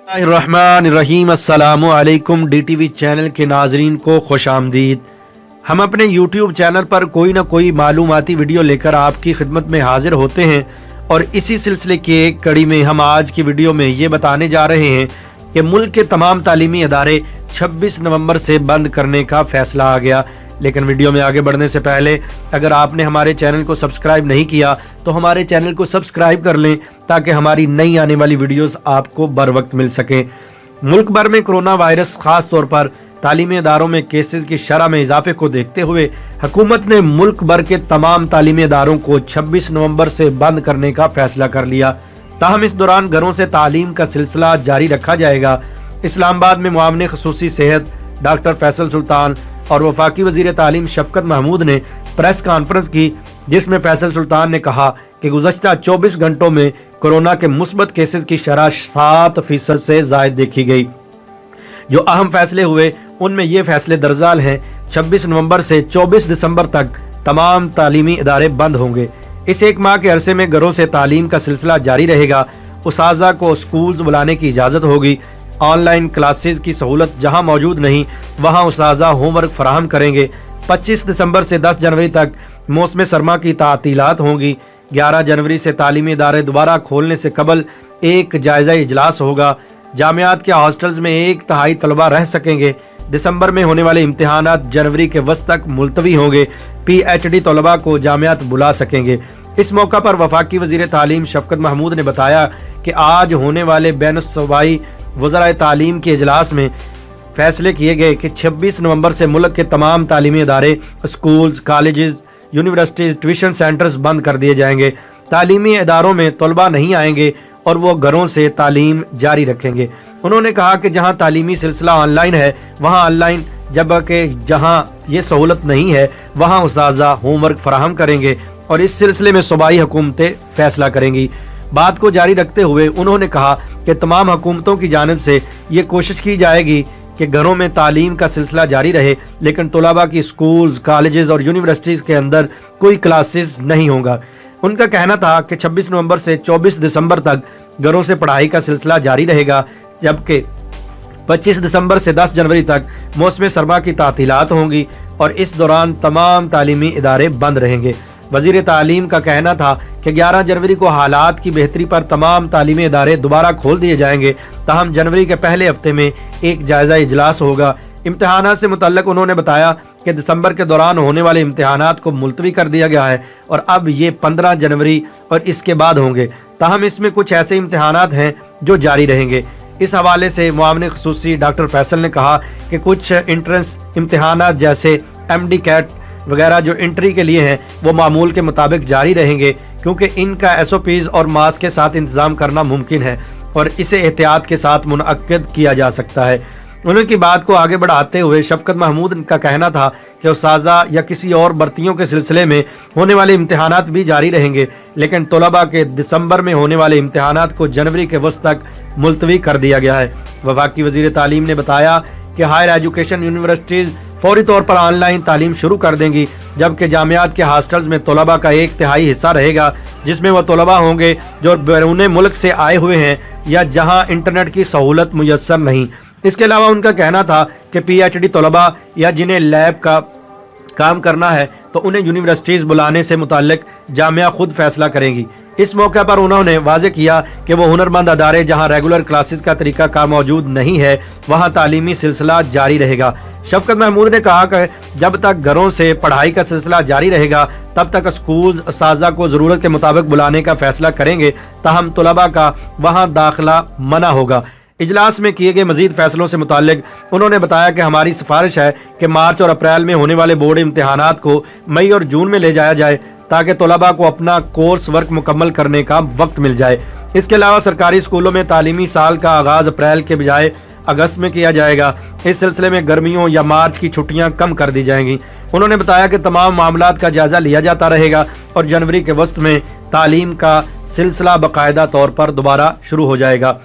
रहमान अस्सलामु अलैकुम। DTV channel के नाजरीन को खुश आमदीद। हम अपने YouTube चैनल पर कोई ना कोई मालूमाती वीडियो लेकर आपकी खिदमत में हाजिर होते हैं और इसी सिलसिले की एक कड़ी में हम आज की वीडियो में ये बताने जा रहे हैं कि मुल्क के तमाम तालीमी इदारे 26 नवंबर से बंद करने का फैसला आ गया। लेकिन वीडियो में आगे बढ़ने से पहले अगर आपने हमारे चैनल को सब्सक्राइब नहीं किया तो हमारे चैनल को सब्सक्राइब कर लें ताकि हमारी नई आने वाली वीडियोस आपको बर वक्त मिल सकें। मुल्क भर में कोरोना वायरस खास तौर पर तालीमी इदारों में केसेस की शरह में इजाफे को देखते हुए हुकूमत ने मुल्क भर के तमाम तालीमी इदारों को 26 नवंबर से बंद करने का फैसला कर लिया। ताहम इस दौरान घरों से तालीम का सिलसिला जारी रखा जाएगा। इस्लामाबाद में मुआविन खसूसी सेहत डॉक्टर फैसल सुल्तान और वफाकी वजीर तालीम शफकत महमूद ने प्रेस कॉन्फ्रेंस की, जिसमें फैसल सुल्तान ने कहा कि गुज़श्ता 24 घंटों में कोरोना के मुस्बत केसेस की शरह 7% से ज़ायद देखी गई। जो अहम फैसले हुए उनमें ये फैसले दर्जाल हैं। 26 नवंबर से 24 दिसंबर तक तमाम तालीमी इदारे बंद होंगे। इस एक माह के अरसे में घरों से तालीम का सिलसिला जारी रहेगा। उस्ताज़ा को स्कूल्स बुलाने की इजाज़त होगी। ऑनलाइन क्लासेस की सहूलत जहां मौजूद नहीं वहां उस्ताज़ा होमवर्क फराहम करेंगे। 25 दिसंबर से 10 जनवरी तक मौसम सरमा की तातीलात होंगी। 11 जनवरी से तालीमी इदारे दोबारा खोलने से कबल एक जायज़ा इजलास होगा। जामियात के हॉस्टल्स में 1/3 तलबा रह सकेंगे। दिसंबर में होने वाले इम्तिहानात जनवरी के वस्त तक मुलतवी होंगे। PhD तलबा को जामियात बुला सकेंगे। इस मौका पर वफाकी वजीर तालीम शफकत महमूद ने बताया कि आज होने वाले बैनुस्सूबाई वज़राए तालीम के इजलास में फैसले किए गए कि 26 नवंबर से मुल्क के तमाम तालीमी इदारे, schools, colleges, universities, tuition centres बंद कर दिए जाएंगे। तालीमी इदारों में तलबा नहीं आएंगे और वो घरों से तालीम जारी रखेंगे। उन्होंने कहा कि जहां तालीमी सिलसिला ऑनलाइन है वहां ऑनलाइन, जबकि जहां ये सहूलत नहीं है वहां उस्ताज़ा होमवर्क फराहम करेंगे और इस सिलसिले में सूबाई हुकूमतें फैसला करेंगी। बात को जारी रखते हुए उन्होंने कहा कि तमाम हुकूमतों की जानिब से ये कोशिश की जाएगी कि घरों में तालीम का सिलसिला जारी रहे, लेकिन तलबा की स्कूल्स, कॉलेजेस और यूनिवर्सिटीज़ के अंदर कोई क्लासेस नहीं होगा। उनका कहना था कि 26 नवंबर से 24 दिसंबर तक घरों से पढ़ाई का सिलसिला जारी रहेगा, जबकि 25 दिसंबर से 10 जनवरी तक मौसम सरमा की तातीलात होंगी और इस दौरान तमाम तालीमी इदारे बंद रहेंगे। वजीर तालीम का कहना था कि 11 जनवरी को हालात की बेहतरी पर तमाम तालीमी इदारे दोबारा खोल दिए जाएंगे। ताहम जनवरी के पहले हफ्ते में एक जायज़ा इजलास होगा। इम्तिहानात से मुतल्लिक उन्होंने बताया कि दिसंबर के दौरान होने वाले इम्तिहानात को मुलतवी कर दिया गया है और अब ये 15 जनवरी और इसके बाद होंगे। ताहम इसमें कुछ ऐसे इम्तिहानात हैं जो जारी रहेंगे। इस हवाले से मुआविन खसूसी डॉक्टर फैसल ने कहा कि कुछ इंट्रेंस इम्तिहानात जैसे MD कैट वगैरह जो एंट्री के लिए हैं वो मामूल के मुताबिक जारी रहेंगे, क्योंकि इनका SOPs और मास्क के साथ इंतज़ाम करना मुमकिन है और इसे एहतियात के साथ मुनअक्किद किया जा सकता है। उनकी बात को आगे बढ़ाते हुए शफकत महमूद का कहना था कि उस्ताज़ा या किसी और भर्तियों के सिलसिले में होने वाले इम्तिहानात भी जारी रहेंगे, लेकिन तलबा के दिसंबर में होने वाले इम्तिहानात को जनवरी के वस्त तक मुलतवी कर दिया गया है। वफाकी वज़ीर तालीम ने बताया कि हायर एजुकेशन यूनिवर्सिटीज़ फौरी तौर पर ऑनलाइन तालीम शुरू कर देंगी, जबकि जामियात के हॉस्टल्स में तलबा का 1/3 हिस्सा रहेगा, जिसमें वह तलबा होंगे जो बैरून मुल्क से आए हुए हैं या जहां इंटरनेट की सहूलत मुयस्सर नहीं। इसके अलावा उनका कहना था कि PhD तलबा या जिन्हें लैब का काम करना है तो उन्हें यूनिवर्सिटीज़ बुलाने से मुताल्लिक जामिया खुद फैसला करेंगी। इस मौके पर उन्होंने वाज़ेह किया कि वो हुनरमंद अदारे जहां रेगुलर क्लासेस का तरीका कार मौजूद नहीं है वहां तालीमी सिलसिला जारी रहेगा। शफकत महमूद ने कहा कि जब तक घरों से पढ़ाई का सिलसिला जारी रहेगा तब तक स्कूल उस्ताज़ा को ज़रूरत के मुताबिक बुलाने का फैसला करेंगे, ताहम तलबा का वहाँ दाखिला मना होगा। इजलास में किए गए मजीद फैसलों से मुताल्लिक उन्होंने बताया कि हमारी सिफारिश है कि मार्च और अप्रैल में होने वाले बोर्ड इम्तिहानात को मई और जून में ले जाया जाए ताकि तलबा को अपना कोर्स वर्क मुकम्मल करने का वक्त मिल जाए। इसके अलावा सरकारी स्कूलों में तालीमी साल का आगाज़ अप्रैल के बजाय अगस्त में किया जाएगा। इस सिलसिले में गर्मियों या मार्च की छुट्टियां कम कर दी जाएंगी। उन्होंने बताया कि तमाम मामलात का जायजा लिया जाता रहेगा और जनवरी के वस्त में तालीम का सिलसिला बाकायदा तौर पर दोबारा शुरू हो जाएगा।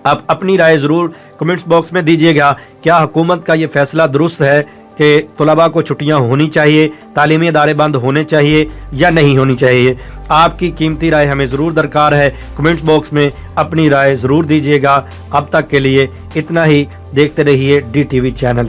आप अपनी राय ज़रूर कमेंट्स बॉक्स में दीजिएगा। क्या हुकूमत का ये फैसला दुरुस्त है کہ طلباء کو چھٹیاں ہونی چاہیے، تعلیمی ادارے بند ہونے چاہیے یا نہیں ہونی چاہیے؟ آپ کی قیمتی رائے ہمیں ضرور درکار ہے، کمنٹس باکس میں اپنی رائے ضرور دیجیے گا۔ اب تک کے لیے اتنا ہی، دیکھتے رہیے DTV چینل۔